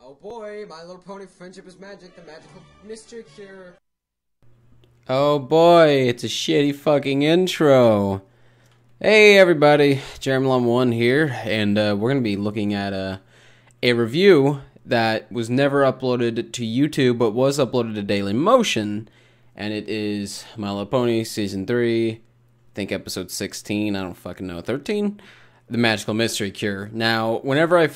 Oh boy, My Little Pony Friendship is Magic, the magical mystery cure. Oh boy, it's a shitty fucking intro. Hey everybody, Jeremy Lum 1 here, and we're going to be looking at a review that was never uploaded to YouTube, but was uploaded to Dailymotion, and it is My Little Pony Season 3, I think episode 16, I don't fucking know, 13? The Magical Mystery Cure. Now, whenever I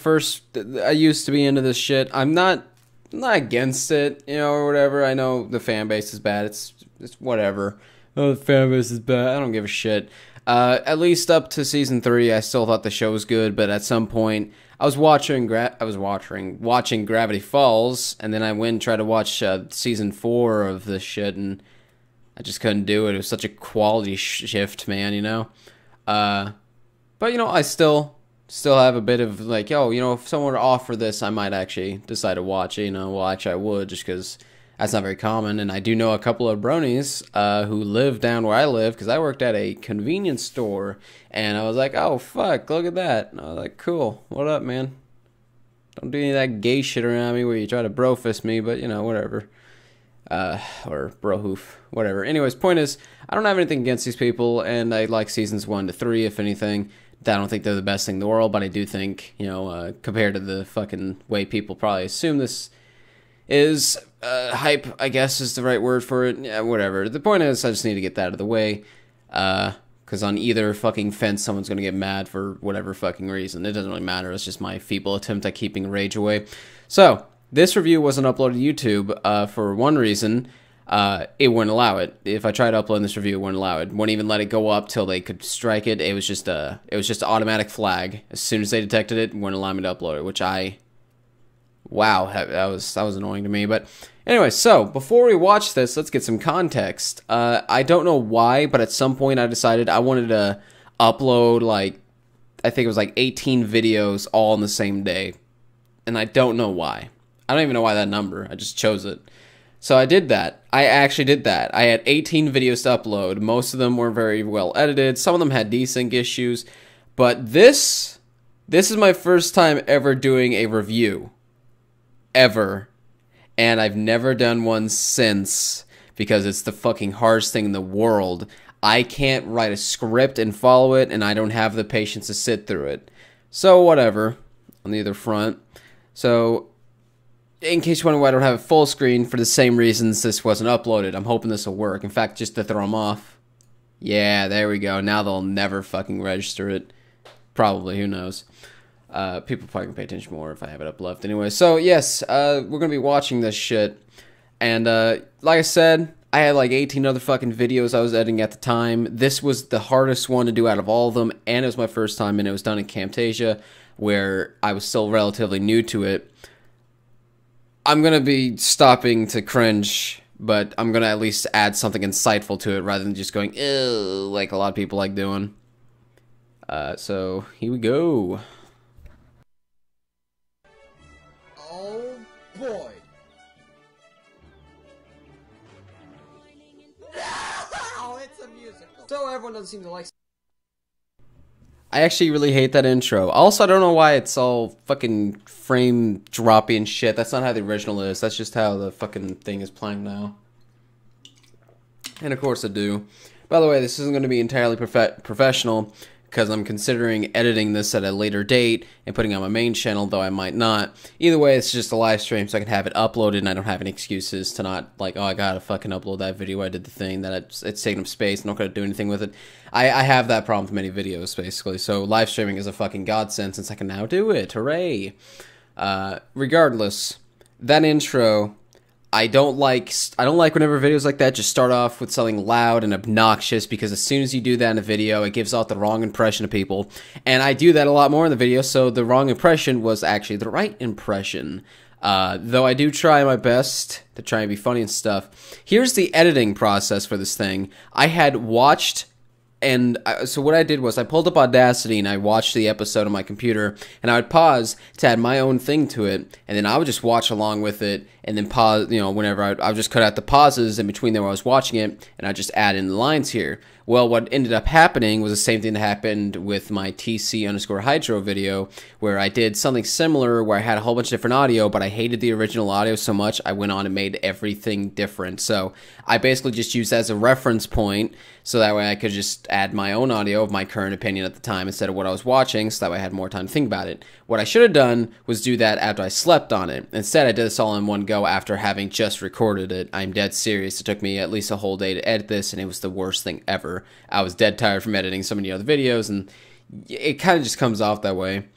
used to be into this shit, I'm not against it, you know, or whatever. I know the fan base is bad, it's whatever. Oh, the fan base is bad, I don't give a shit. At least up to season 3, I still thought the show was good, but at some point, I was watching Gravity Falls, and then I went and tried to watch season 4 of this shit, and I just couldn't do it. It was such a quality shift, man, you know? But, you know, I still have a bit of, like, yo, you know, if someone were to offer this, I might actually decide to watch it, you know? Well, actually, I would, just because that's not very common, and I do know a couple of bronies who live down where I live, because I worked at a convenience store, and I was like, oh, fuck, look at that. And I was like, cool, what up, man? Don't do any of that gay shit around me where you try to bro fist me, but, you know, whatever. Or bro hoof, whatever. Anyways, point is, I don't have anything against these people, and I like seasons 1 to 3, if anything. I don't think they're the best thing in the world, but I do think, you know, compared to the fucking way people probably assume this is, hype, I guess is the right word for it. Yeah, whatever. The point is, I just need to get that out of the way, because on either fucking fence, someone's gonna get mad for whatever fucking reason. It doesn't really matter, it's just my feeble attempt at keeping rage away. So, this review wasn't uploaded to YouTube, for one reason. It wouldn't allow it. If I tried uploading this review, it wouldn't allow it. Wouldn't even let it go up till they could strike it. It was just an automatic flag. As soon as they detected it, wouldn't allow me to upload it, which wow, that was annoying to me. But anyway, so before we watch this, let's get some context. I don't know why, but at some point I decided I wanted to upload, like, I think it was like 18 videos all on the same day. And I don't know why. I don't even know why that number. I just chose it. So I did that. I actually did that. I had 18 videos to upload. Most of them were very well edited. Some of them had desync issues. But this is my first time ever doing a review. Ever. And I've never done one since, because it's the fucking hardest thing in the world. I can't write a script and follow it, and I don't have the patience to sit through it. So whatever, on the other front. So, in case you wonder why I don't have a full screen, for the same reasons this wasn't uploaded. I'm hoping this will work. In fact, just to throw them off. Yeah, there we go. Now they'll never fucking register it. Probably, who knows. People probably can pay attention more if I have it up left. Anyway, so yes, we're going to be watching this shit. And like I said, I had like 18 other fucking videos I was editing at the time. This was the hardest one to do out of all of them, and it was my first time, and it was done in Camtasia, where I was still relatively new to it. I'm going to be stopping to cringe, but I'm going to at least add something insightful to it rather than just going, ew, like a lot of people like doing. So, here we go. Oh boy. Oh, it's a musical. So everyone doesn't seem to like. I actually really hate that intro. Also, I don't know why it's all fucking frame droppy and shit. That's not how the original is. That's just how the fucking thing is playing now. And of course I do. By the way, this isn't going to be entirely professional, because I'm considering editing this at a later date and putting it on my main channel, though I might not. Either way, it's just a live stream, so I can have it uploaded, and I don't have any excuses to not, like, oh, I gotta fucking upload that video, I did the thing, that it's taking up space, I'm not gonna do anything with it. I have that problem with many videos, basically, so live streaming is a fucking godsend since I can now do it, hooray! Regardless, that intro, I don't like whenever videos like that just start off with something loud and obnoxious, because as soon as you do that in a video, it gives off the wrong impression of people. And I do that a lot more in the video, so the wrong impression was actually the right impression. Though I do try my best to try and be funny and stuff. Here's the editing process for this thing. I had watched So what I did was I pulled up Audacity and I watched the episode on my computer, and I would pause to add my own thing to it, and then I would just watch along with it, and then pause, whenever I would just cut out the pauses in between there while I was watching it, and I'd just add in the lines here. Well, what ended up happening was the same thing that happened with my TC_Hydro video, where I did something similar where I had a whole bunch of different audio, but I hated the original audio so much, I went on and made everything different. So I basically just used that as a reference point, so that way I could just add my own audio of my current opinion at the time instead of what I was watching, so that way I had more time to think about it. What I should have done was do that after I slept on it. Instead, I did this all in one go after having just recorded it. I'm dead serious. It took me at least a whole day to edit this, and it was the worst thing ever. I was dead tired from editing so many other videos, and it kind of just comes off that way.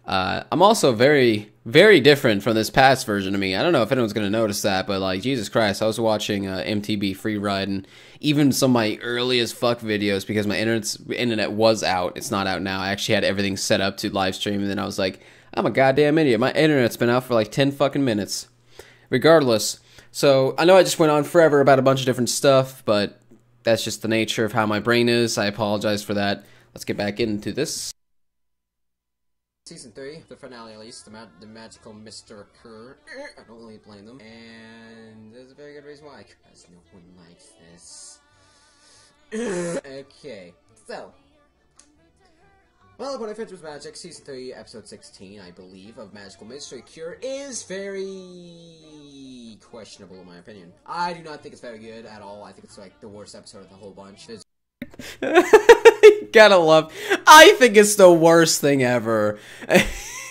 I'm also very, very different from this past version of me. I don't know if anyone's going to notice that, but like, Jesus Christ, I was watching MTB Freeride and even some of my early as fuck videos because my internet was out. It's not out now. I actually had everything set up to live stream, and then I was like, I'm a goddamn idiot. My internet's been out for like 10 fucking minutes. Regardless, so I know I just went on forever about a bunch of different stuff, but that's just the nature of how my brain is. I apologize for that. Let's get back into this. Season 3, the finale at least, the magical Mr. Kerr. I don't really blame them. And there's a very good reason why, because no one likes this. Okay, so. Well, Pony Friendship is Magic, Season 3, Episode 16, I believe, of Magical Mystery Cure is very questionable in my opinion. I do not think it's very good at all. I think it's like the worst episode of the whole bunch. Gotta love. I think it's the worst thing ever.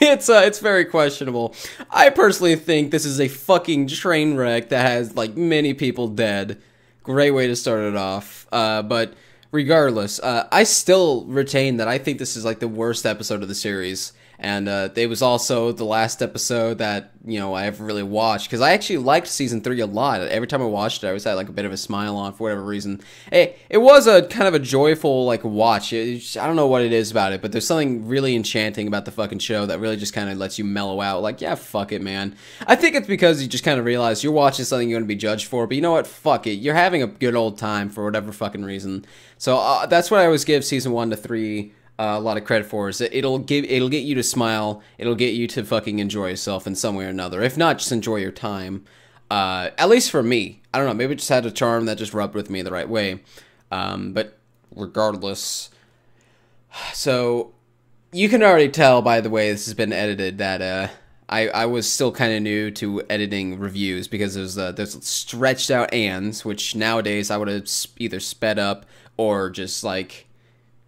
It's very questionable. I personally think this is a fucking train wreck that has like many people dead. Great way to start it off. But regardless, I still retain that I think this is like the worst episode of the series. And it was also the last episode that, I ever really watched. Because I actually liked Season 3 a lot. Every time I watched it, I always had like a bit of a smile on for whatever reason. It was a kind of a joyful like watch. I don't know what it is about it, but there's something really enchanting about the fucking show that really just kind of lets you mellow out. Like, yeah, fuck it, man. I think it's because you just kind of realize you're watching something you're going to be judged for. But you know what? Fuck it. You're having a good old time for whatever fucking reason. So that's what I always give Season 1 to 3 a lot of credit for, is that it'll get you to smile, it'll get you to fucking enjoy yourself in some way or another. If not, just enjoy your time. At least for me. I don't know, maybe it just had a charm that just rubbed with me the right way. But regardless. So, you can already tell by the way this has been edited that I was still kind of new to editing reviews, because there's stretched out ands, which nowadays I would have either sped up or just like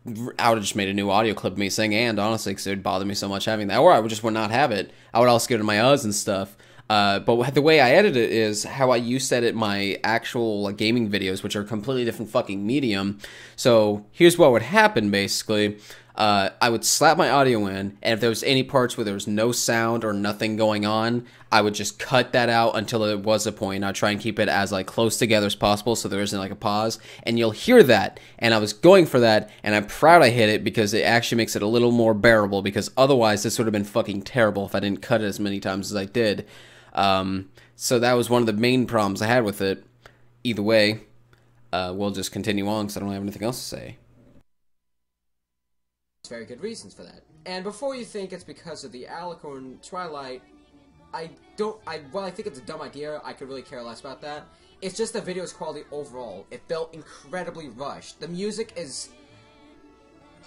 I would have just made a new audio clip of me saying "and," honestly, because it would bother me so much having that, or I would not have it. I would also go to my uhs and stuff. But the way I edit it is how I used to edit my actual gaming videos, which are a completely different fucking medium. So here's what would happen, basically. I would slap my audio in, and if there was any parts where there was no sound or nothing going on, I would just cut that out until it was a point. I'd try and keep it as like close together as possible so there isn't like a pause, and you'll hear that. And I was going for that, and I'm proud I hit it because it actually makes it a little more bearable, because otherwise this would have been fucking terrible if I didn't cut it as many times as I did. So that was one of the main problems I had with it. Either way, we'll just continue on because I don't have anything else to say. Very good reasons for that. And before you think it's because of the Alicorn Twilight, while I think it's a dumb idea, I could really care less about that. It's just the video's quality overall. It felt incredibly rushed. The music is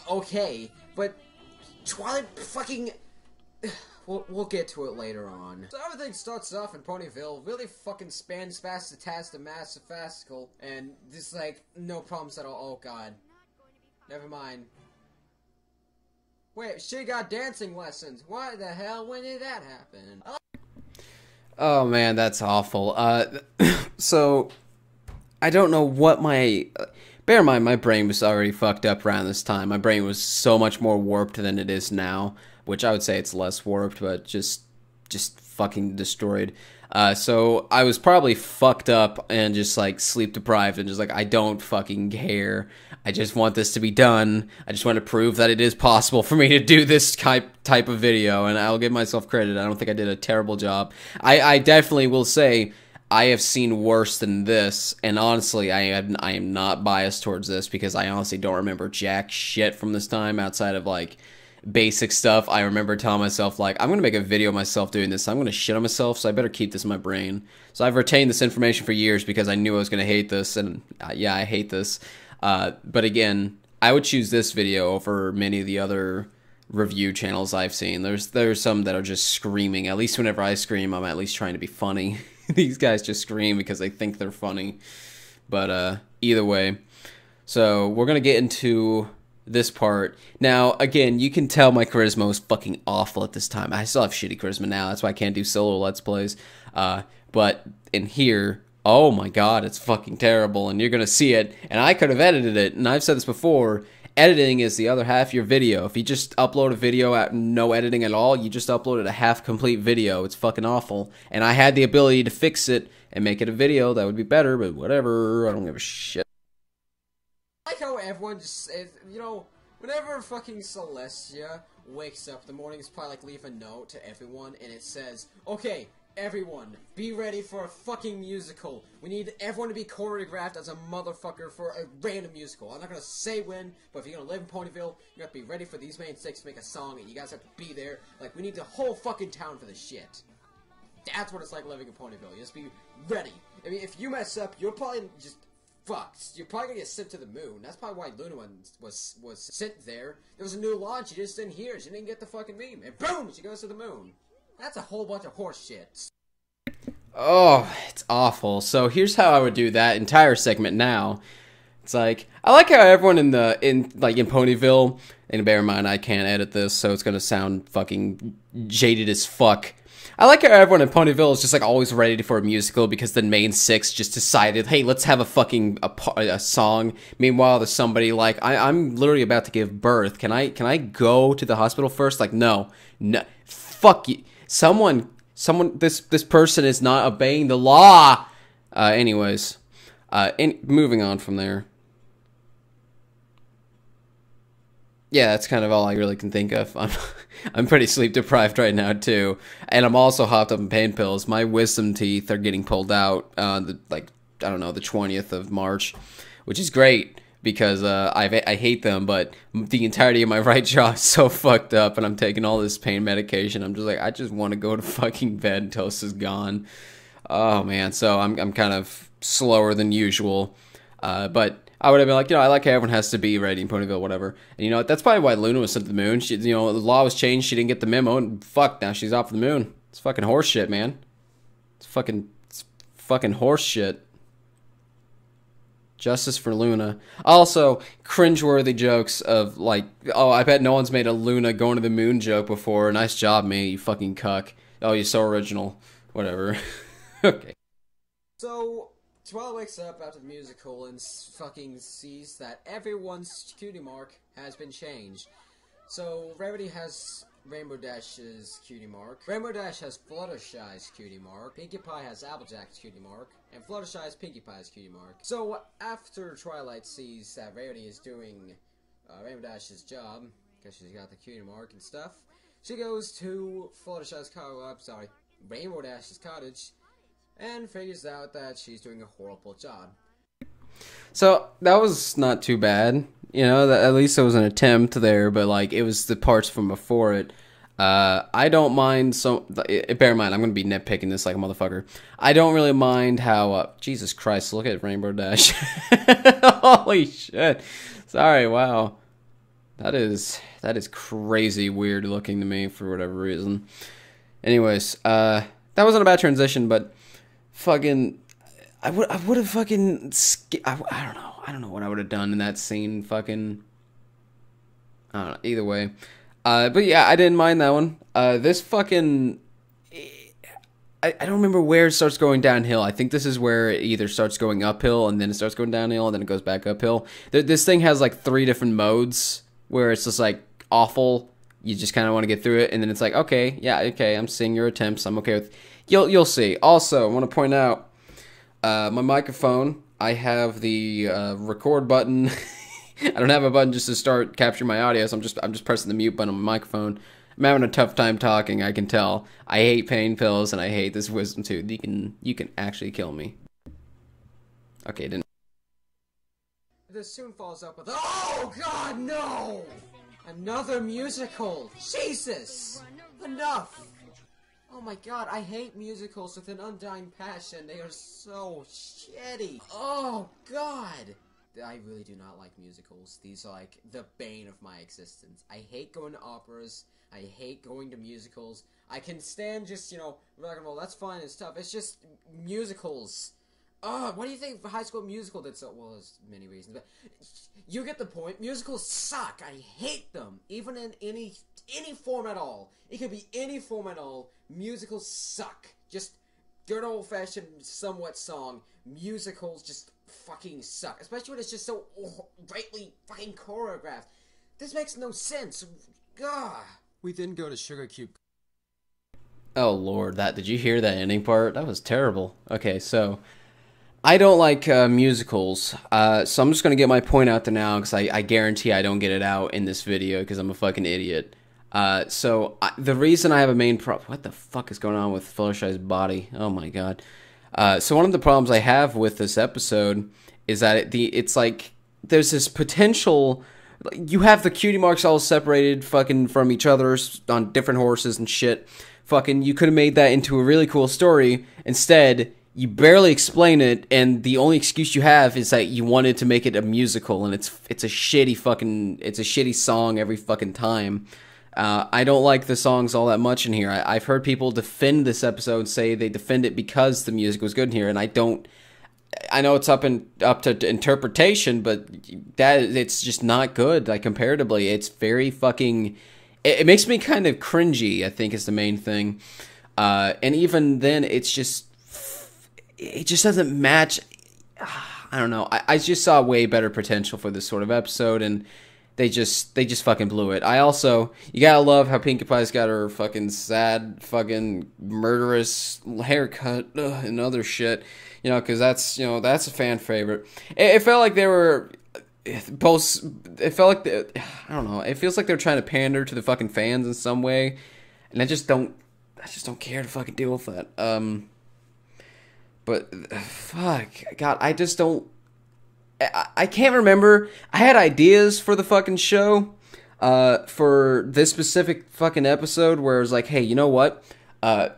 okay, but Twilight fucking... We'll get to it later on. So everything starts off in Ponyville, really fucking spans fast to massive fastical, and just like, no problems at all. Oh god. Never mind. Wait, she got dancing lessons. Why the hell? When did that happen? Oh man, that's awful. So, I don't know what my... bear in mind, my brain was already fucked up around this time. My brain was so much more warped than it is now, which I would say it's less warped, but just fucking destroyed. So I was probably fucked up and just like sleep deprived and just like, I don't fucking care. I just want this to be done. I just want to prove that it is possible for me to do this type of video, and I'll give myself credit. I don't think I did a terrible job. I definitely will say I have seen worse than this, and honestly, I am not biased towards this because I honestly don't remember jack shit from this time outside of like basic stuff. I remember telling myself like, I'm gonna make a video of myself doing this. I'm gonna shit on myself, so I better keep this in my brain. So I've retained this information for years because I knew I was gonna hate this, and yeah, I hate this. But again, I would choose this video over many of the other review channels I've seen. There's some that are just screaming. At least whenever I scream, I'm at least trying to be funny. These guys just scream because they think they're funny. But either way, so we're gonna get into this part. Now, again, you can tell my charisma was fucking awful at this time. I still have shitty charisma now. That's why I can't do solo Let's Plays. But in here, oh my god, it's fucking terrible, and you're gonna see it. And I could have edited it, and I've said this before. Editing is the other half of your video. If you just upload a video at no editing at all, you just uploaded a half-complete video. It's fucking awful. And I had the ability to fix it and make it a video that would be better, but whatever. I don't give a shit. I like how everyone just, you know, whenever fucking Celestia wakes up in the morning, it's probably like leave a note to everyone, and it says, okay, everyone, be ready for a fucking musical. We need everyone to be choreographed as a motherfucker for a random musical. I'm not gonna say when, but if you're gonna live in Ponyville, you have to be ready for these main six to make a song, and you guys have to be there. Like, we need the whole fucking town for this shit. That's what it's like living in Ponyville. You just be ready. I mean, if you mess up, you're probably just fucked. You're probably gonna get sent to the moon. That's probably why Luna was sent there. There was a new launch, you just didn't hear. She didn't get the fucking meme. And boom, she goes to the moon. That's a whole bunch of horse shit. Oh, it's awful. So here's how I would do that entire segment now. It's like, I like how everyone in Ponyville, and bear in mind I can't edit this, so it's gonna sound fucking jaded as fuck. I like how everyone in Ponyville is just like always ready for a musical because the main six just decided, hey, let's have a song. Meanwhile, there's somebody like, I'm literally about to give birth. Can I go to the hospital first? Like, no, fuck you. Someone, this person is not obeying the law. Anyways, moving on from there. Yeah, that's kind of all I really can think of. I'm pretty sleep deprived right now too, and I'm also hopped up in pain pills. My wisdom teeth are getting pulled out I don't know, the 20th of March, which is great because I hate them, but the entirety of my right jaw is so fucked up, and I'm taking all this pain medication. I'm just like, I just want to go to fucking bed until this is gone. Oh man, so I'm kind of slower than usual, but I would have been like, you know, I like how everyone has to be ready in Ponyville, whatever. And you know, that's probably why Luna was sent to the moon. She, you know, the law was changed. She didn't get the memo, and fuck, now she's off the moon. It's fucking horse shit, man. It's fucking horse shit. Justice for Luna. Also, cringeworthy jokes of like, oh, I bet no one's made a Luna going to the moon joke before. Nice job, me, you fucking cuck. Oh, you're so original. Whatever. Okay. So, Twilight wakes up after the musical and fucking sees that everyone's cutie mark has been changed. So, Rarity has Rainbow Dash's cutie mark. Rainbow Dash has Fluttershy's cutie mark. Pinkie Pie has Applejack's cutie mark. And Fluttershy has Pinkie Pie's cutie mark. So, after Twilight sees that Rarity is doing Rainbow Dash's job, because she's got the cutie mark and stuff, she goes to Rainbow Dash's cottage, and figures out that she's doing a horrible job. So that was not too bad, you know. At least there was an attempt there, but like it was the parts from before it. I don't mind. So bear in mind, I'm gonna be nitpicking this like a motherfucker. I don't really mind how Jesus Christ, look at Rainbow Dash. Holy shit! Sorry, wow. That is crazy weird looking to me for whatever reason. Anyways, that wasn't a bad transition, but fucking, I would have fucking, I don't know what I would have done in that scene, fucking, I don't know, either way, but yeah, I didn't mind that one. This fucking, I don't remember where it starts going downhill. I think this is where it either starts going uphill, and then it starts going downhill, and then it goes back uphill. This thing has like 3 different modes, where it's just like awful, you just kind of want to get through it, and then it's like, okay, yeah, okay, I'm seeing your attempts, I'm okay with, you'll see. Also, I want to point out, my microphone, I have the record button. I don't have a button just to start capturing my audio, so I'm just pressing the mute button on my microphone. I'm having a tough time talking, I can tell. I hate pain pills and I hate this wisdom tooth. You can actually kill me. Okay, didn't. This soon follows up with, oh god, no! Another musical! Jesus! Enough! Oh my god, I hate musicals with an undying passion. They are so shitty. Oh god! I really do not like musicals. These are like the bane of my existence. I hate going to operas. I hate going to musicals. I can stand just, you know, rock and roll. That's fine and stuff. It's just musicals. What do you think High School Musical did so well? There's many reasons, but you get the point. Musicals suck. I hate them. Even in any form at all. It could be any form at all. Musicals suck. Just good old-fashioned, somewhat song. Musicals just fucking suck. Especially when it's just so greatly fucking choreographed. This makes no sense. Gah. We then go to Sugar Cube. Oh lord, did you hear that ending part? That was terrible. Okay, so I don't like musicals, so I'm just gonna get my point out there now, because I guarantee I don't get it out in this video, because I'm a fucking idiot. The reason I have a main problem... What the fuck is going on with Fluttershy's body? Oh my god. So one of the problems I have with this episode is that it's like, there's this potential... You have the cutie marks all separated fucking from each other on different horses and shit. Fucking, you could have made that into a really cool story. Instead, you barely explain it, and the only excuse you have is that you wanted to make it a musical, and it's a shitty song every fucking time. I don't like the songs all that much in here. I've heard people defend this episode and say they defend it because the music was good in here, and I don't. I know it's up to interpretation, but it's just not good. Like, comparatively, it's very fucking. It makes me kind of cringy, I think, is the main thing. And even then, it just doesn't match. I don't know. I just saw way better potential for this sort of episode, and they just fucking blew it. You gotta love how Pinkie Pie's got her fucking sad, fucking murderous haircut and other shit. You know, because that's a fan favorite. It felt like they were both. It felt like I don't know. It feels like they're trying to pander to the fucking fans in some way, and I just don't care to fucking deal with that. But fuck, God, I just don't. I can't remember. I had ideas for the fucking show, for this specific fucking episode where it was like, hey, you know what?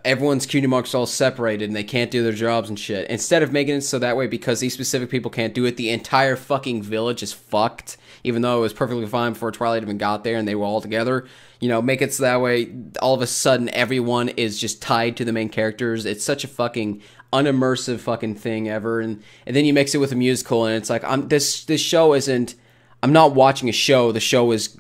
Everyone's cutie marks all separated and they can't do their jobs and shit. Instead of making it so that way because these specific people can't do it, the entire fucking village is fucked. Even though it was perfectly fine before Twilight even got there and they were all together. You know, make it so that way all of a sudden everyone is just tied to the main characters. It's such a fucking unimmersive fucking thing ever. And then you mix it with a musical and it's like, this show isn't... I'm not watching a show. The show is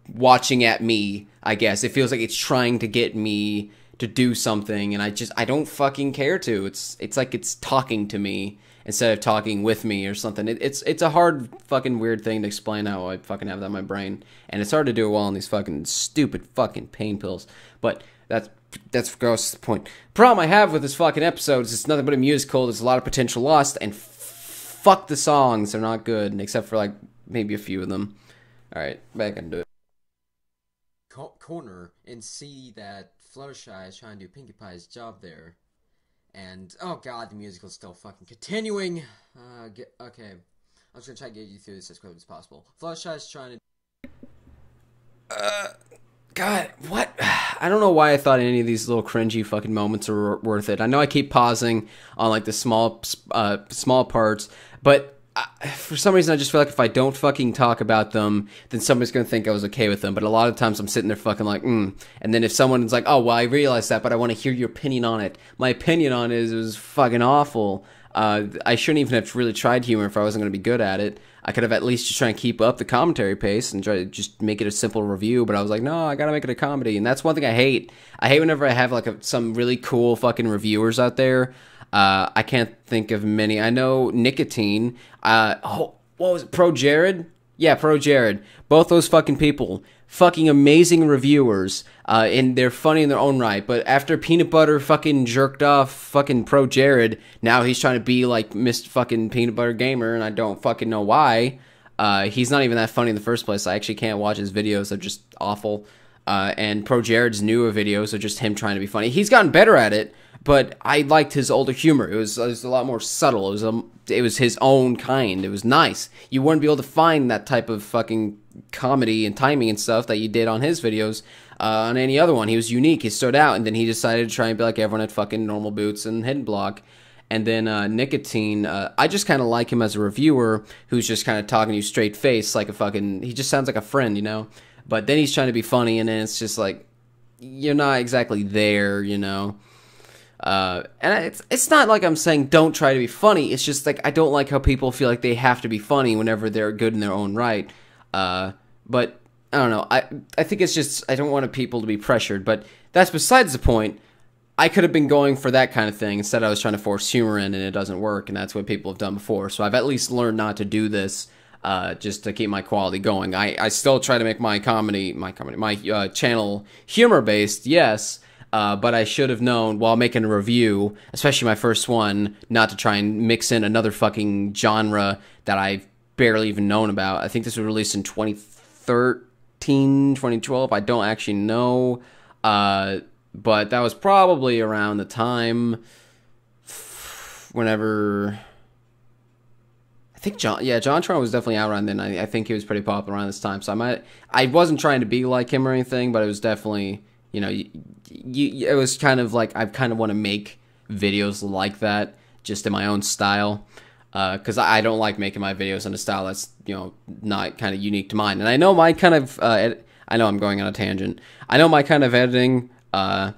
watching at me, I guess. It feels like it's trying to get me to do something, and I don't fucking care to. It's like it's talking to me instead of talking with me or something. It's a hard fucking weird thing to explain how I fucking have that in my brain, and it's hard to do it well on these fucking stupid fucking pain pills. But that's gross. The point. Problem I have with this fucking episode is it's nothing but a musical. There's a lot of potential lost, and fuck the songs. They're not good, except for like maybe a few of them. All right, back into it. Corner and see that Fluttershy is trying to do Pinkie Pie's job there, and oh god, the musical's still fucking continuing. Okay, I'm just gonna try to get you through this as quickly as possible. Fluttershy is trying to. God, what? I don't know why I thought any of these little cringy fucking moments are worth it. I know I keep pausing on like the small parts, but for some reason I just feel like if I don't fucking talk about them, then somebody's gonna think I was okay with them. But a lot of times I'm sitting there fucking like, and then if someone's like, oh well, I realize that, but I want to hear your opinion on it. My opinion on it is it was fucking awful. I shouldn't even have really tried humor if I wasn't gonna be good at it. I could have at least just try and keep up the commentary pace and try to just make it a simple review, but I was like, no, I gotta make it a comedy, and that's one thing I hate. I hate whenever I have like some really cool fucking reviewers out there. I can't think of many. I know Nicotine. What was it? Pro Jared? Yeah, Pro Jared. Both those fucking people. Fucking amazing reviewers. And they're funny in their own right. But after Peanut Butter fucking jerked off fucking Pro Jared, now he's trying to be like Mr. fucking Peanut Butter Gamer, and I don't fucking know why. He's not even that funny in the first place. I actually can't watch his videos. They're just awful. and Pro Jared's newer videos are just him trying to be funny. He's gotten better at it, but I liked his older humor. It was a lot more subtle. It was his own kind. It was nice. You wouldn't be able to find that type of fucking comedy and timing and stuff that you did on his videos on any other one. He was unique. He stood out, and then he decided to try and be like everyone at fucking Normal Boots and Hidden Block. And then Nicotine, I just kind of like him as a reviewer who's just kind of talking to you straight face like a fucking, he just sounds like a friend, you know? But then he's trying to be funny, and then it's just like, you're not exactly there, you know? And it's not like I'm saying don't try to be funny. It's just like I don't like how people feel like they have to be funny whenever they're good in their own right. But I don't know. I think it's just I don't want people to be pressured. But that's besides the point. I could have been going for that kind of thing. Instead, I was trying to force humor in, and it doesn't work. And that's what people have done before. So I've at least learned not to do this. Just to keep my quality going. I still try to make my channel humor-based, yes, but I should have known while making a review, especially my first one, not to try and mix in another fucking genre that I've barely even known about. I think this was released in 2013, 2012, I don't actually know, but that was probably around the time whenever... I think JonTron was definitely out around then. I think he was pretty popular around this time. So I wasn't trying to be like him or anything, but it was definitely, you know, it was kind of like I kind of want to make videos like that, just in my own style, because I don't like making my videos in a style that's, you know, not kind of unique to mine. And I know my kind of, I know I'm going on a tangent. I know my kind of editing, kind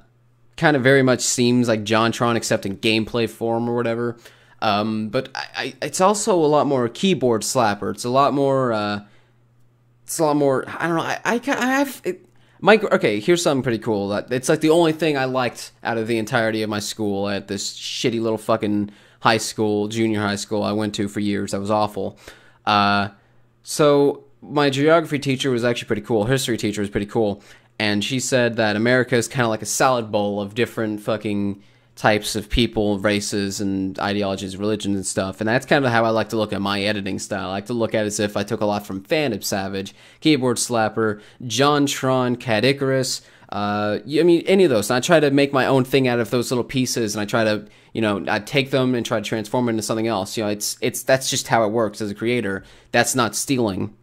of very much seems like JonTron, except in gameplay form or whatever. But it's also a lot more keyboard slapper. It's a lot more, I don't know, okay, here's something pretty cool. It's like the only thing I liked out of the entirety of my school at this shitty little fucking high school, junior high school I went to for years. That was awful. So my geography teacher was actually pretty cool. History teacher was pretty cool. And she said that America is kind of like a salad bowl of different fucking types of people, races, and ideologies, religions, and stuff. And that's kind of how I like to look at my editing style. I like to look at it as if I took a lot from Phantom Savage, Keyboard Slapper, JonTron, Cat Icarus, I mean, any of those. And I try to make my own thing out of those little pieces, and I try to, you know, I take them and try to transform them into something else. You know, that's just how it works as a creator. That's not stealing.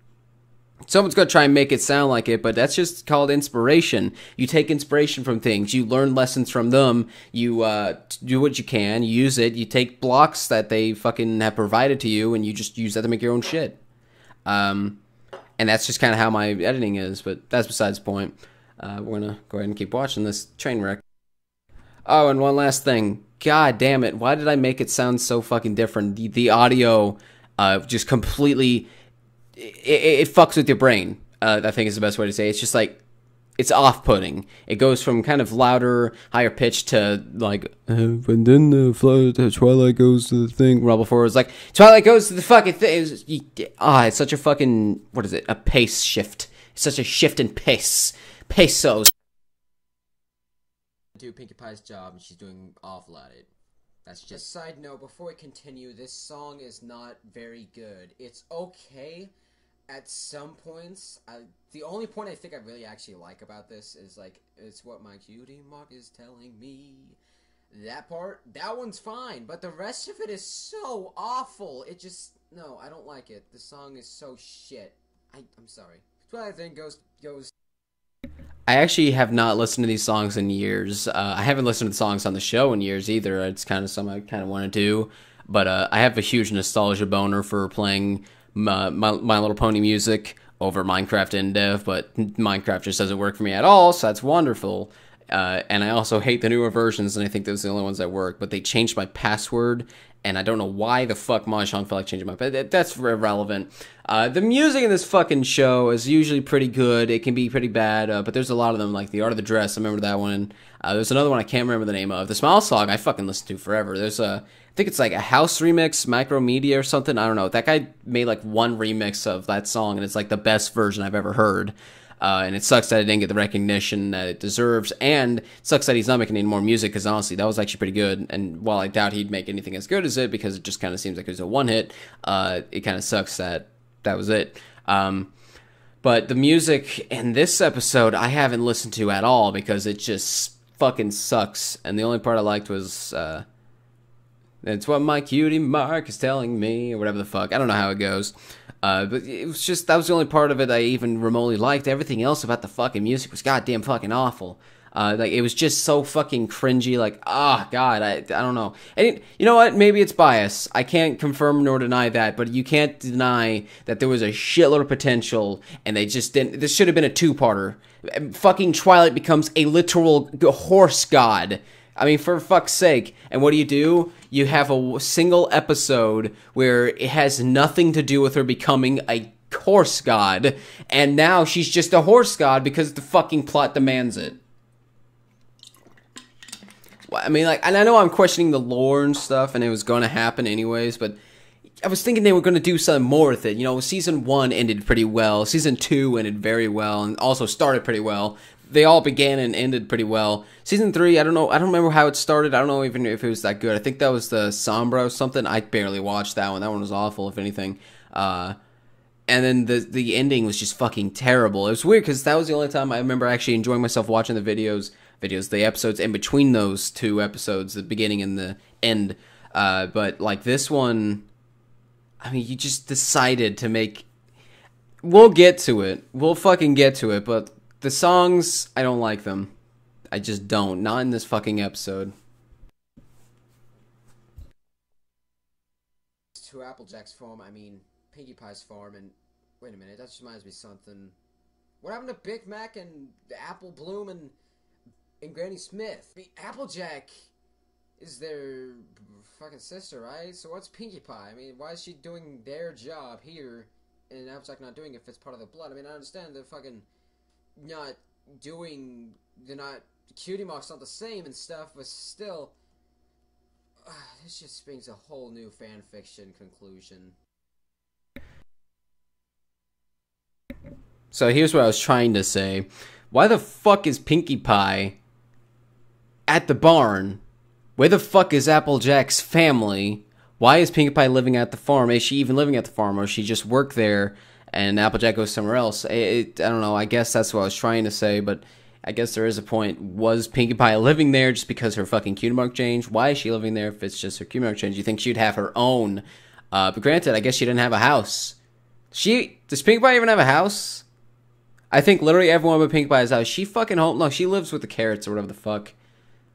Someone's going to try and make it sound like it, but that's just called inspiration. You take inspiration from things. You learn lessons from them. You do what you can. You use it. You take blocks that they fucking have provided to you, and you just use that to make your own shit. And that's just kind of how my editing is, but that's besides the point. We're going to go ahead and keep watching this train wreck. Oh, and one last thing. God damn it. Why did I make it sound so fucking different? The audio just completely... It fucks with your brain, I think is the best way to say it. It's just like, it's off-putting. It goes from kind of louder, higher pitch to like, and then the Twilight goes to the thing. Well, before it was like, Twilight goes to the fucking thing. It's such a fucking, what is it? A pace shift. It's such a shift in pace. Pesos. Do Pinkie Pie's job, and she's doing awful at it. That's just a side note. Before we continue, this song is not very good. It's okay at some points. The only point I think I really actually like about this is like, it's what my cutie mark is telling me. That part, that one's fine, but the rest of it is so awful. It just, no, I don't like it. The song is so shit. I'm sorry. Twilight thing goes. I actually have not listened to these songs in years. I haven't listened to the songs on the show in years either. It's kind of something I kind of want to do. But I have a huge nostalgia boner for playing My Little Pony music over Minecraft in dev, but Minecraft just doesn't work for me at all, so that's wonderful. And I also hate the newer versions, and I think those are the only ones that work. But they changed my password, and I don't know why the fuck Mahjong felt like changing my password. That's irrelevant. The music in this fucking show is usually pretty good. It can be pretty bad, but there's a lot of them, like The Art of the Dress. I remember that one. There's another one I can't remember the name of. The Smile Song I fucking listened to forever. There's I think it's like a house remix, Micromedia or something. I don't know. That guy made like one remix of that song, and it's like the best version I've ever heard. And it sucks that it didn't get the recognition that it deserves, and it sucks that he's not making any more music, because honestly, that was actually pretty good, and while I doubt he'd make anything as good as it, because it just kind of seems like it was a one-hit, it kind of sucks that that was it. But the music in this episode I haven't listened to at all because it just fucking sucks. And the only part I liked was, it's what my cutie mark is telling me, or whatever the fuck. I don't know how it goes. But it was just, that was the only part of it I even remotely liked. Everything else about the fucking music was goddamn fucking awful. Like, it was just so fucking cringy, like, God, I don't know. And you know what? Maybe it's bias. I can't confirm nor deny that, but you can't deny that there was a shitload of potential, and they just didn't. This should have been a two-parter. Fucking Twilight becomes a literal horse god. I mean, for fuck's sake. And what do? You have a single episode where it has nothing to do with her becoming a horse god, and now she's just a horse god because the fucking plot demands it. I mean, like, and I know I'm questioning the lore and stuff, and it was going to happen anyways, but I was thinking they were going to do something more with it. You know, Season 1 ended pretty well, Season 2 ended very well, and also started pretty well. They all began and ended pretty well. Season 3, I don't know, I don't remember how it started, I don't know even if it was that good. I think that was the Sombra or something. I barely watched that one was awful, if anything. And then the ending was just fucking terrible. It was weird, because that was the only time I remember actually enjoying myself watching the the episodes in between those two episodes, the beginning and the end. But like this one, I mean, you just decided to make. We'll get to it. We'll fucking get to it. But the songs, I don't like them. I just don't. Not in this fucking episode. To Applejack's farm, I mean Pinkie Pie's farm, and wait a minute, that just reminds me of something. What happened to Big Mac and Apple Bloom and Granny Smith? I mean, Applejack is their fucking sister, right? So what's Pinkie Pie? I mean, why is she doing their job here and Applejack not doing it if it's part of the blood? I mean, I understand they're fucking not doing, they're not, cutie mark's not the same and stuff, but still, this just brings a whole new fanfiction conclusion. So here's what I was trying to say. Why the fuck is Pinkie Pie at the barn? Where the fuck is Applejack's family? Why is Pinkie Pie living at the farm? Is she even living at the farm, or she just work there and Applejack goes somewhere else? I don't know. I guess that's what I was trying to say, but I guess there is a point. Was Pinkie Pie living there just because her fucking cutie mark changed? Why is she living there if it's just her cutie mark changed? You think she'd have her own? But granted, I guess she didn't have a house. Does Pinkie Pie even have a house? I think literally everyone but Pinkie Pie has a house. She fucking home. No, she lives with the carrots or whatever the fuck.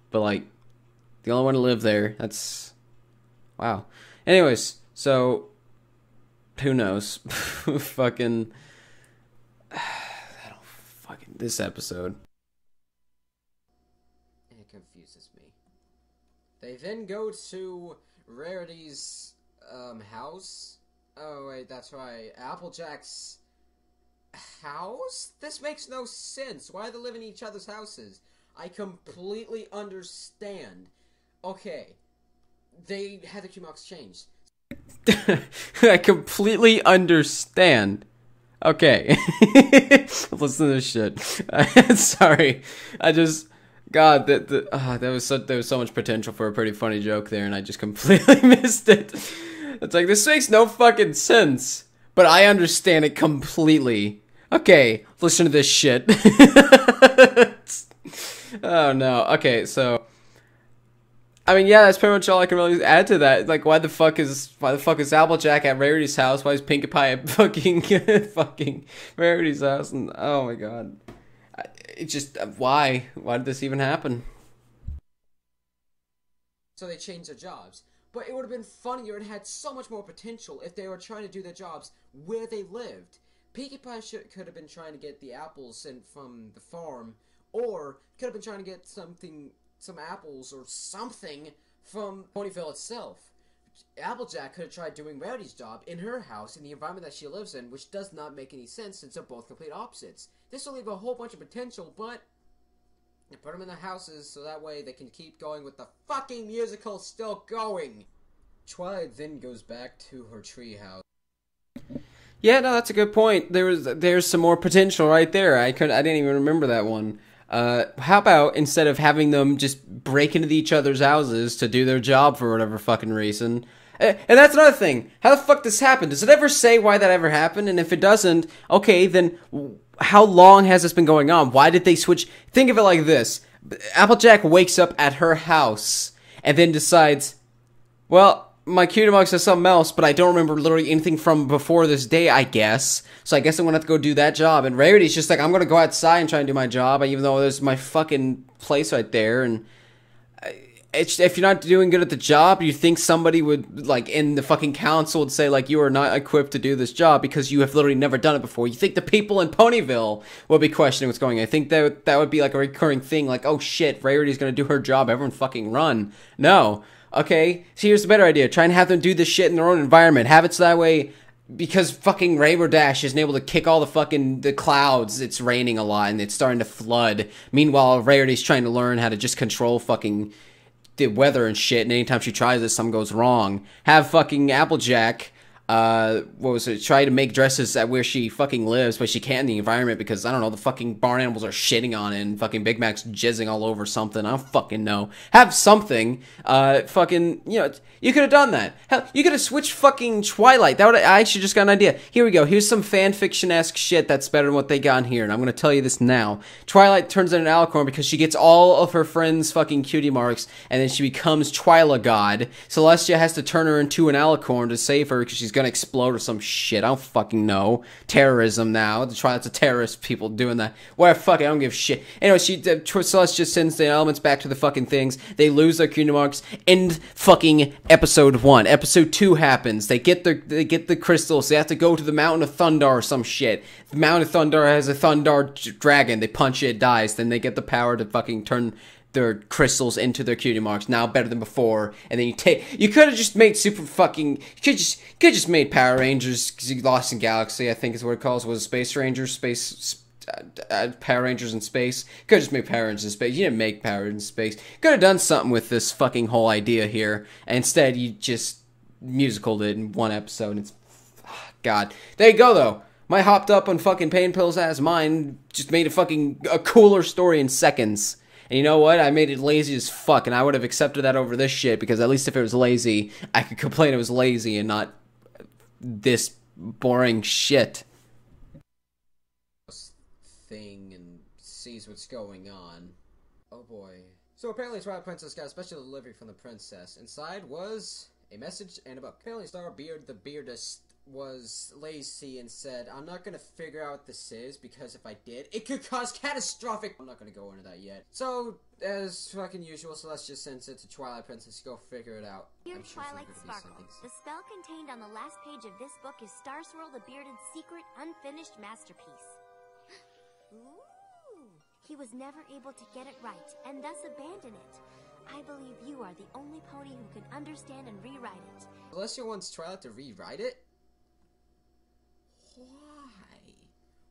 But like, the only one to live there. That's wow. Anyways, so who knows? Fucking. This episode. It confuses me. They then go to Rarity's house. Oh wait, that's right. Applejack's house? This makes no sense. Why are they living in each other's houses? I completely understand. Okay. They had the Q-marks changed. I completely understand. Okay. Listen to this shit. Sorry. I just God, there was so much potential for a pretty funny joke there, and I just completely missed it. It's like, this makes no fucking sense, but I understand it completely. Okay, listen to this shit. Oh no. Okay, so I mean, yeah, that's pretty much all I can really add to that. Like, why the fuck is Applejack at Rarity's house? Why is Pinkie Pie at fucking Rarity's house? And oh my god, it just why did this even happen? So they changed their jobs, but it would have been funnier and had so much more potential if they were trying to do their jobs where they lived. Pinkie Pie could have been trying to get the apples sent from the farm, or could have been trying to get some apples or something from Ponyville itself. Applejack could have tried doing Rarity's job in her house in the environment that she lives in, which does not make any sense since they're both complete opposites. This will leave a whole bunch of potential, but they put them in their houses so that way they can keep going with the fucking musical still going. Twilight then goes back to her treehouse. Yeah, no, that's a good point. There's some more potential right there. I didn't even remember that one. How about instead of having them just break into each other's houses to do their job for whatever fucking reason, And that's another thing. How the fuck this happened? Does it ever say why that ever happened? And if it doesn't, okay, then how long has this been going on? Why did they switch? Think of it like this. Applejack wakes up at her house and then decides, well, my cutie mark says something else, but I don't remember literally anything from before this day, I guess. So I guess I'm gonna have to go do that job. And Rarity's just like, I'm gonna go outside and try and do my job, even though there's my fucking place right there. And if you're not doing good at the job, you think somebody would, like, in the fucking council would say, like, you are not equipped to do this job because you have literally never done it before. You think the people in Ponyville will be questioning what's going on. I think that would be, like, a recurring thing, like, oh shit, Rarity's gonna do her job, everyone fucking run. No. Okay, so here's the better idea. Try and have them do this shit in their own environment. Have it so that way, because fucking Rainbow Dash isn't able to kick all the clouds, it's raining a lot and it's starting to flood. Meanwhile, Rarity's trying to learn how to just control fucking the weather and shit, and anytime she tries this, something goes wrong. Have fucking Applejack, try to make dresses at where she fucking lives, but she can't in the environment because, I don't know, the fucking barn animals are shitting on it, and fucking Big Mac's jizzing all over something. I don't fucking know. Have something, you could have done that. Hell, you could have switched fucking Twilight. I actually just got an idea. Here we go. Here's some fanfiction-esque shit that's better than what they got in here, and I'm gonna tell you this now. Twilight turns into an alicorn because she gets all of her friends' fucking cutie marks, and then she becomes Twyla God. Celestia has to turn her into an alicorn to save her because she's gonna explode or some shit. I don't fucking know. Terrorism now. That's a terrorist people doing that. Whatever, fuck it, I don't give a shit. Anyway, Celestia sends the elements back to the fucking things. They lose their cutie marks. End fucking episode 1. Episode 2 happens. They get the crystals. They have to go to the Mountain of Thundar or some shit. The Mountain of Thundar has a Thundar dragon. They punch it, it dies. Then they get the power to fucking turn their crystals into their cutie marks. Now better than before. And then you could have just made you could just made Power Rangers Lost in Galaxy, I think is what it calls. Was Space Rangers, Power Rangers in space. Could have just made Power Rangers in space. You didn't make Power Rangers in space. Could have done something with this fucking whole idea here. And instead, you just musicaled it in one episode. And it's God. There you go, though. My hopped up on fucking pain pills ass mind just made a cooler story in seconds. And you know what? I made it lazy as fuck, and I would have accepted that over this shit, because at least if it was lazy, I could complain it was lazy and not this boring shit. Thing and sees what's going on. Oh boy. So apparently Twilight Princess got a special delivery from the princess. Inside was a message and a book. Apparently Starbeard the Beardist was lazy and said, I'm not gonna figure out what this is, because if I did, it could cause catastrophic— I'm not gonna go into that yet. So, as fucking usual, Celestia sends it to Twilight Princess to go figure it out. Dear Twilight Sparkle, the spell contained on the last page of this book is Starswirl the Bearded's secret, unfinished masterpiece. Ooh. He was never able to get it right, and thus abandon it. I believe you are the only pony who can understand and rewrite it. Celestia wants Twilight to rewrite it? Why?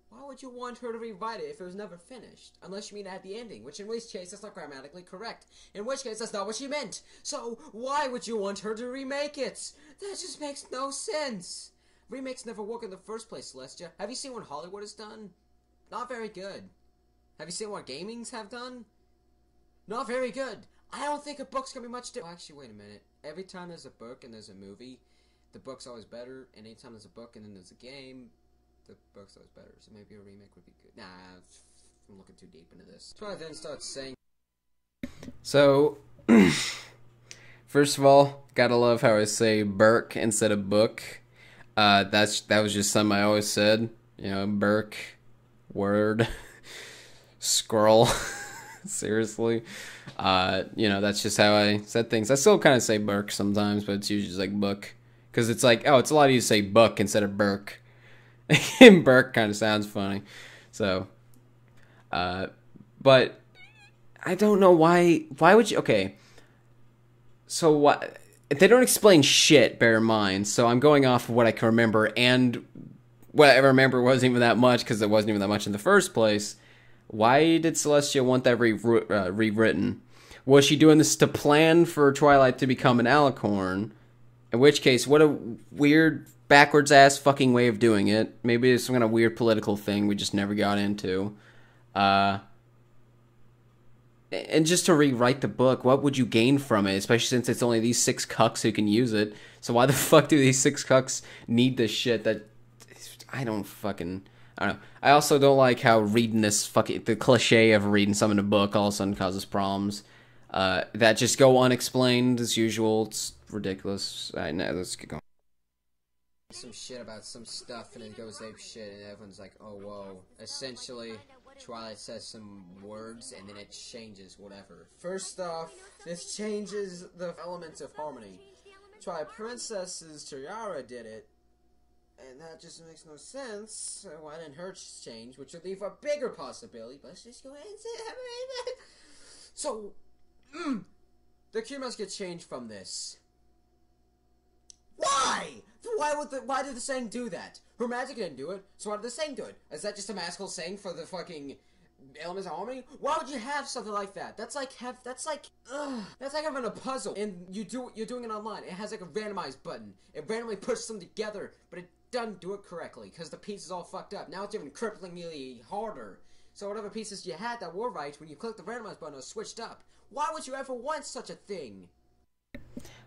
Why would you want her to rewrite it if it was never finished? Unless you mean at the ending, which in which case that's not grammatically correct. In which case that's not what she meant. So why would you want her to remake it? That just makes no sense. Remakes never work in the first place, Celestia. Have you seen what Hollywood has done? Not very good. Have you seen what gamings have done? Not very good. I don't think a book's gonna be much different. Oh, actually, wait a minute. Every time there's a book and there's a movie, the book's always better, and anytime there's a book and then there's a game, the book's always better. So maybe a remake would be good. Nah, I'm looking too deep into this. Twilight then starts saying... So, first of all, gotta love how I say Burke instead of book. That was just something I always said. You know, Burke, word, squirrel. Seriously. That's just how I said things. I still kind of say Burke sometimes, but it's usually just like book. Because it's like, oh, it's a lot easier to say book instead of Burke. And Burke kind of sounds funny. So, but I don't know why would you, okay. So what, they don't explain shit, bear in mind. So I'm going off of what I can remember, and what I remember wasn't even that much, because it wasn't even that much in the first place. Why did Celestia want that rewritten? Was she doing this to plan for Twilight to become an alicorn? In which case, what a weird, backwards-ass fucking way of doing it. Maybe it's some kind of weird political thing we just never got into. And just to rewrite the book, what would you gain from it? Especially since it's only these 6 cucks who can use it. So why the fuck do these 6 cucks need this shit? That I don't know. I also don't like how reading the cliche of reading some in a book all of a sudden causes problems. That just go unexplained as usual. It's ridiculous. Alright, let's get going. Some shit about some stuff and it goes ape shit and everyone's like, oh whoa. Essentially, Twilight says some words and then it changes whatever. First off, this changes the elements of harmony. Twilight Princess's Tiara did it, and that just makes no sense. So why didn't hers change? Which would leave a bigger possibility, but let's just go ahead and say it. So, the Q must get changed from this. Why? Why did the saying do that? Her magic didn't do it, so why did the saying do it? Is that just a magical saying for the fucking elements of harmony? Why would you have something like that? That's like having a puzzle and you're doing it online. It has like a randomized button. It randomly pushes them together, but it doesn't do it correctly because the piece is all fucked up. Now it's even cripplingly harder. So whatever pieces you had that were right, when you click the randomized button, are switched up. Why would you ever want such a thing?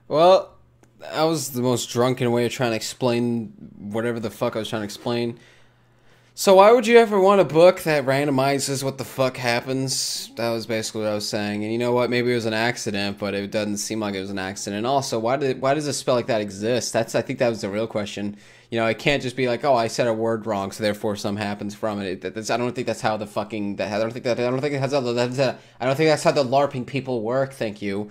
Well, that was the most drunken way of trying to explain whatever the fuck I was trying to explain. So why would you ever want a book that randomizes what the fuck happens? That was basically what I was saying. And you know what? Maybe it was an accident, but it doesn't seem like it was an accident. And also, why does a spell like that exist? I think that was the real question. You know, it can't just be like, oh, I said a word wrong, so therefore something happens from it. I don't think that's how the fucking I don't think that's how the LARPing people work. Thank you.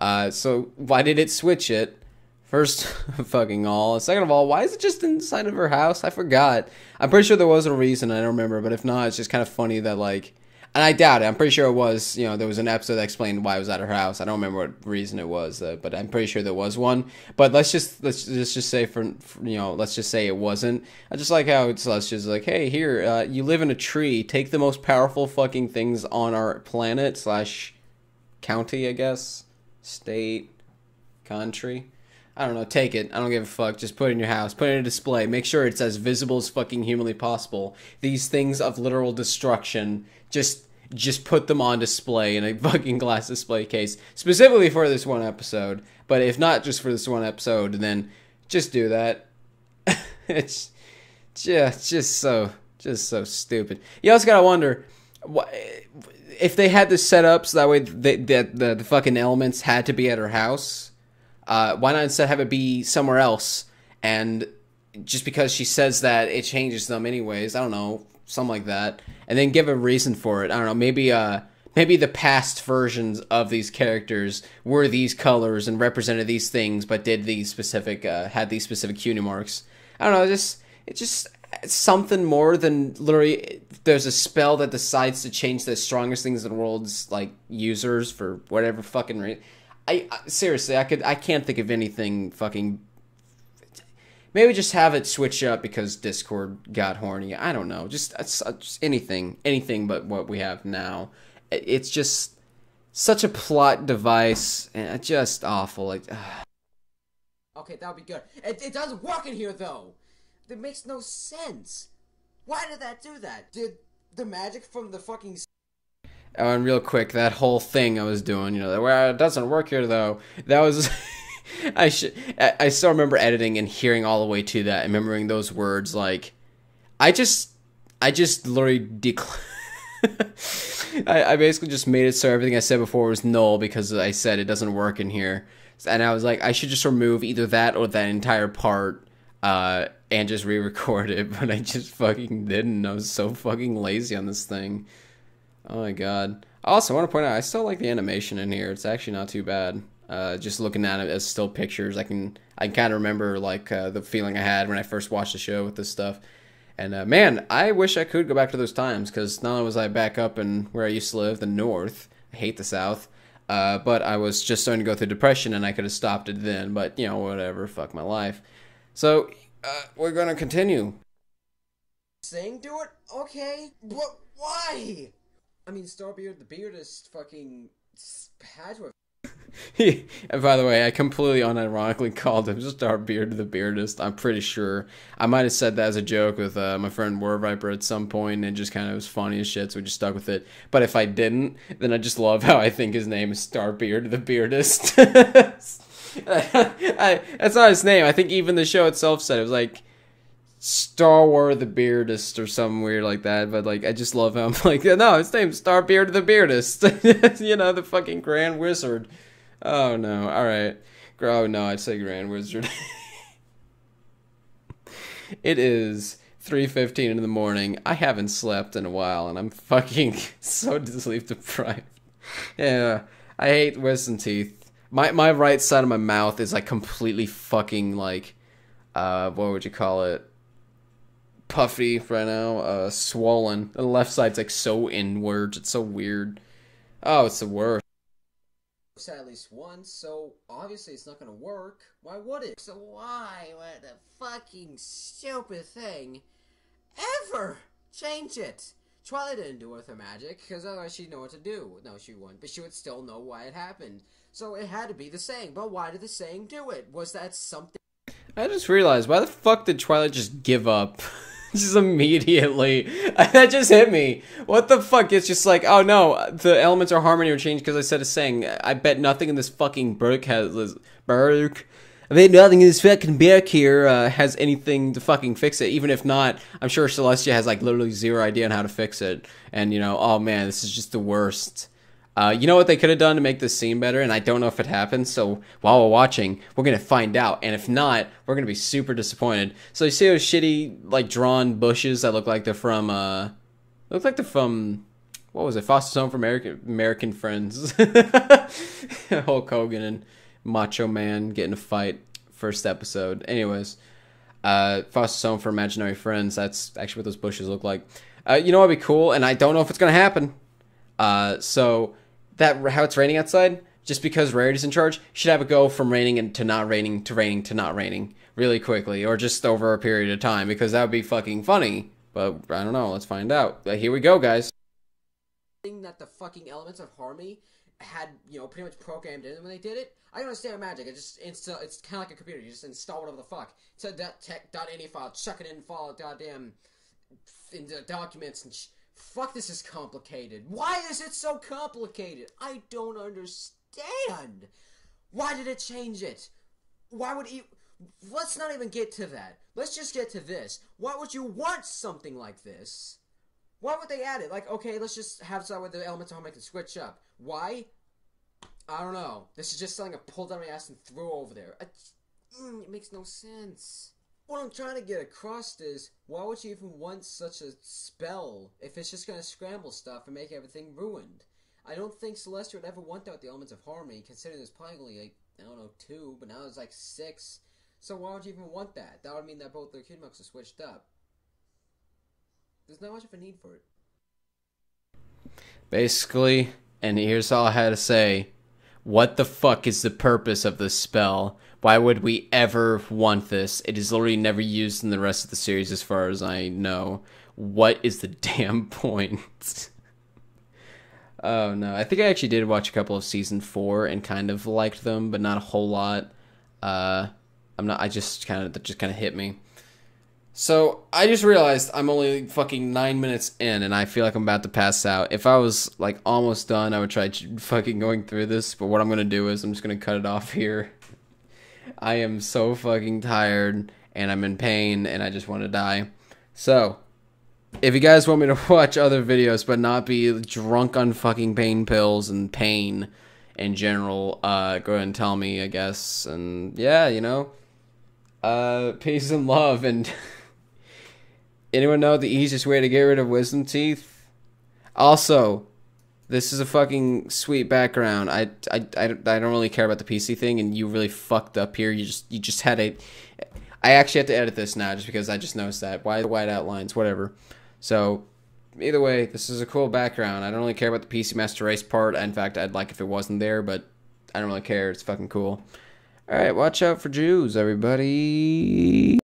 So why did it switch it? First, fucking all. Second of all, why is it just inside of her house? I forgot. I'm pretty sure there was a reason. I don't remember. But if not, it's just kind of funny that, like... And I doubt it. I'm pretty sure it was, you know, there was an episode that explained why it was at her house. I don't remember what reason it was, but I'm pretty sure there was one. But let's just say let's just say it wasn't. I just like how it's just like, hey, here, you live in a tree. Take the most powerful fucking things on our planet / county, I guess. State. Country. I don't know, take it. I don't give a fuck. Just put it in your house. Put it in a display. Make sure it's as visible as fucking humanly possible. These things of literal destruction, just put them on display in a fucking glass display case. Specifically for this one episode. But if not just for this one episode, then just do that. It's just so stupid. You also gotta wonder, if they had this set up so that way the fucking elements had to be at her house... why not instead have it be somewhere else? And just because she says that, it changes them anyways. I don't know, something like that. And then give a reason for it. I don't know, maybe the past versions of these characters were these colors and represented these things, but did these specific had these specific cutie marks. I don't know, it's just something more than literally there's a spell that decides to change the strongest things in the world's like users for whatever fucking reason. Seriously, I can't think of anything fucking... Maybe just have it switch up because Discord got horny. I don't know. Just anything but what we have now. It's just such a plot device and just awful. Like, okay, that would be good. It doesn't work in here though. It makes no sense. Why did that do that? Did the magic from the fucking... Oh, and real quick, that whole thing I was doing, you know, well, it doesn't work here though. That was, I still remember editing and hearing all the way to that, and remembering those words. Like, I just literally I basically just made it so everything I said before was null because I said it doesn't work in here, and I was like, I should just remove either that or that entire part, and just re-record it. But I just fucking didn't. I was so fucking lazy on this thing. Oh my god. Also, I want to point out, I still like the animation in here. It's actually not too bad. Just looking at it as still pictures, I can kind of remember like the feeling I had when I first watched the show with this stuff. And man, I wish I could go back to those times, because not only was I back up in where I used to live, the north, I hate the south, but I was just starting to go through depression, and I could have stopped it then, but you know, whatever, fuck my life. So, we're gonna continue. Saying do it? Okay, but why? I mean, Starbeard, the beard is fucking patchwork. And by the way, I completely unironically called him Starbeard the Beardist. I'm pretty sure. I might have said that as a joke with my friend War Viper at some point, and it just kind of was funny as shit, so we just stuck with it. But if I didn't, then I just love how I think his name is Starbeard the Beardist. That's not his name. I think even the show itself said it was like Star Wars the Beardist or something weird like that. But like, I just love him. Like, no, his name's Starbeard the Beardist. You know, the fucking Grand Wizard. Oh no, alright. Oh no, I'd say Grand Wizard. It is 3:15 in the morning. I haven't slept in a while, and I'm fucking so sleep deprived. Yeah, I hate wisdom teeth. My right side of my mouth is like completely fucking like, what would you call it? Puffy right now, swollen. The left side's like so inwards. It's so weird. Oh, it's the worst. Said at least once, so obviously it's not gonna work. Why would it? So why would the fucking stupid thing ever change it? Twilight didn't do it with her magic, because otherwise she'd know what to do. No, she wouldn't, but she would still know why it happened. So it had to be the saying. But why did the saying do it? Was that something? I just realized, why the fuck did Twilight just give up? Just immediately. That just hit me. What the fuck? It's just like, oh no, the elements of harmony were changed because I said a saying. I bet nothing in this fucking book has... I bet nothing in this fucking book here has anything to fucking fix it. Even if not, I'm sure Celestia has like literally zero idea on how to fix it. And you know, oh man, this is just the worst. You know what they could have done to make this scene better, and I don't know if it happened, so while we're watching, we're going to find out, and if not, we're going to be super disappointed. So you see those shitty, like, drawn bushes that look like they're from, what was it, Foster's Home for American Friends. Hulk Hogan and Macho Man get in a fight, first episode. Anyways, Foster's Home for Imaginary Friends, that's actually what those bushes look like. You know what would be cool, and I don't know if it's going to happen. So... that how it's raining outside, just because Rarity's in charge, should have it go from raining to not raining to raining to not raining really quickly, or just over a period of time, because that would be fucking funny. But I don't know, let's find out. Here we go, guys. That the fucking elements of harmony had, you know, pretty much programmed in when they did it. I don't understand magic. It's kind of like a computer. You just install whatever the fuck. So that tech.ini file, chuck it in, file goddamn into documents and fuck, this is complicated. Why is it so complicated? I don't understand. Why did it change it? Why would you... Let's not even get to that. Let's just get to this. Why would you want something like this? Why would they add it? Like, okay, let's just have something where the elements of harmony can switch up. Why? I don't know. This is just something I pulled out of my ass and threw over there. It makes no sense. What I'm trying to get across is, why would you even want such a spell if it's just going to scramble stuff and make everything ruined? I don't think Celestia would ever want that with the elements of harmony, considering there's probably only, like, I don't know, 2, but now there's like 6. So why would you even want that? That would mean that both their kid marks are switched up. There's not much of a need for it. Basically, and here's all I had to say, what the fuck is the purpose of this spell? Why would we ever want this? It is literally never used in the rest of the series as far as I know. What is the damn point? Oh no, I think I actually did watch a couple of season 4 and kind of liked them, but not a whole lot. It just kind of hit me. So, I just realized I'm only fucking 9 minutes in, and I feel like I'm about to pass out. If I was, like, almost done, I would try fucking going through this, but what I'm gonna do is I'm just gonna cut it off here. I am so fucking tired, and I'm in pain, and I just want to die. So, if you guys want me to watch other videos, but not be drunk on fucking pain pills and pain in general, go ahead and tell me, I guess. And, yeah, you know, peace and love, and... Anyone know the easiest way to get rid of wisdom teeth? Also, this is a fucking sweet background. I don't really care about the PC thing, and you really fucked up here. You just had a... I actually have to edit this now just because I just noticed that. Why the white outlines? Whatever. So, either way, this is a cool background. I don't really care about the PC Master Race part. In fact, I'd like if it wasn't there, but I don't really care. It's fucking cool. Alright, watch out for Jews, everybody.